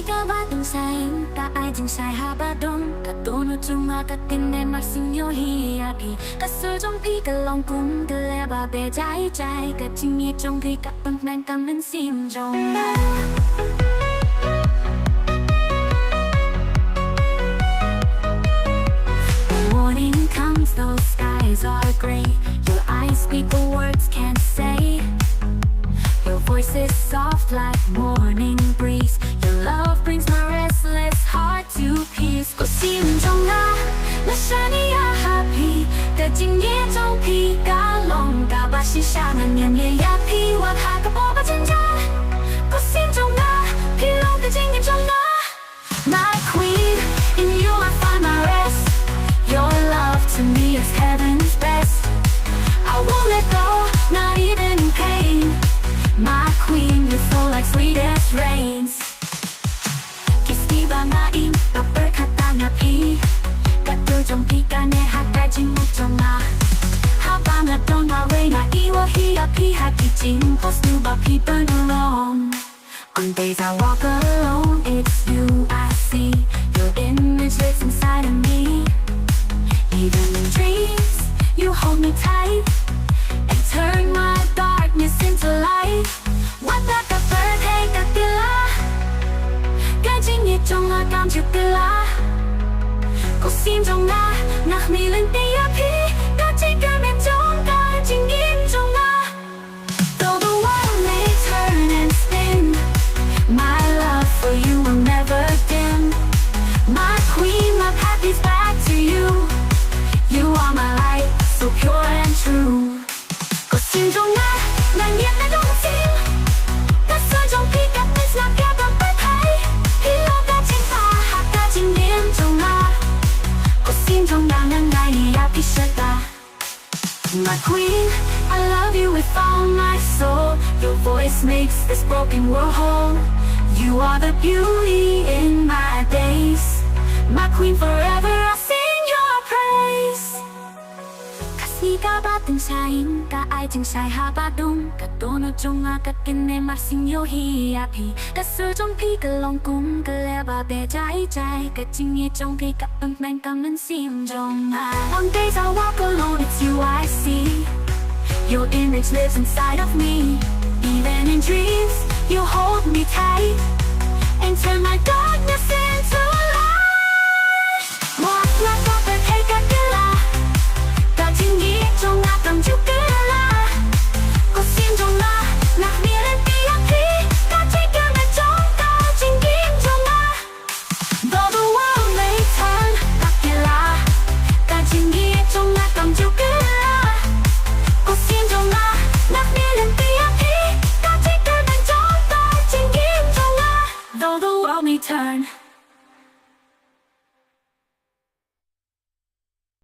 Ka ba tung saing ka ai jing sai ha ba dong ka tono chunga ka tin ne mar sing yo hi a pi ka su jong pi ka long kung ka le ba be jai jai ka ching ye jong pi ka pang man ka men sim jong ma. Morning comes, those skies are gray. Your eyes speak the words can't say. Your voice is soft like morning breeze. Your love brings my restless heart to peace. 我心中啊，那是你呀 happy 的今夜中皮嘎隆嘎巴西沙那年夜呀皮我哈个波巴真假。我心中啊，皮隆的今夜中啊 My queen, in you I find my rest. Your love to me is heaven's best. I won't let go, not even in pain. My queen, you flow like sweetest rains. Kiss me ba nga im, papper kata nga pi. Kato jong pi ka ne hakai jing muk jong ma. Ha ba nga dong ma way na iwo hi a pi ha ki jing. Post nu ba pi burn alone. On days I walk alone, it's you I see. Your image lives inside of me. Even in dreams, you hold me tight and turn my darkness into light. What that the bird hey that tila. Cái chính nhiệt trong là cảm chịu tila. Cô xin trong na, nạc mi lên tia pi. Các chỉ cảm em trong cái chính nhiệt trong na. Though the world may turn and spin, my love for you will never dim. My queen, my path is back to you. You are my light, so pure and true. 我心中啊，那年的动情，那色中皮感的那飘荡不开，披露的金发，哈的经典中啊，我心中那能爱你呀，皮实的。My queen, I love you with all my soul. Your voice makes this broken world whole. You are the beauty in my days. My queen, forever I'll sing your praise. Kasi ka ba tung saing ka ai jing sai ha ba dong ka tono chunga ka tin ne mar sing yo hi a pi ka su jong pi ka long kung ka le ba be jai jai ka jing ye jong pi ka pang man ka men sim jong ma. On days I walk alone, it's you I see. Your image lives inside of me. Even in dreams, you hold me tight and turn my darkness into light. Một là có thể thấy cả cái là ta chỉ nghĩ trong ngã tầm chịu cái là có xin trong ngã ngạc nhiên lên tia khí ta chỉ cần là trong ta chỉ nghĩ trong ngã. Though the world may turn ta kia là ta chỉ nghĩ trong ngã tầm chịu cái là có xin trong ngã ngạc nhiên lên tia khí ta chỉ cần là trong ta chỉ nghĩ trong ngã. Though the world may turn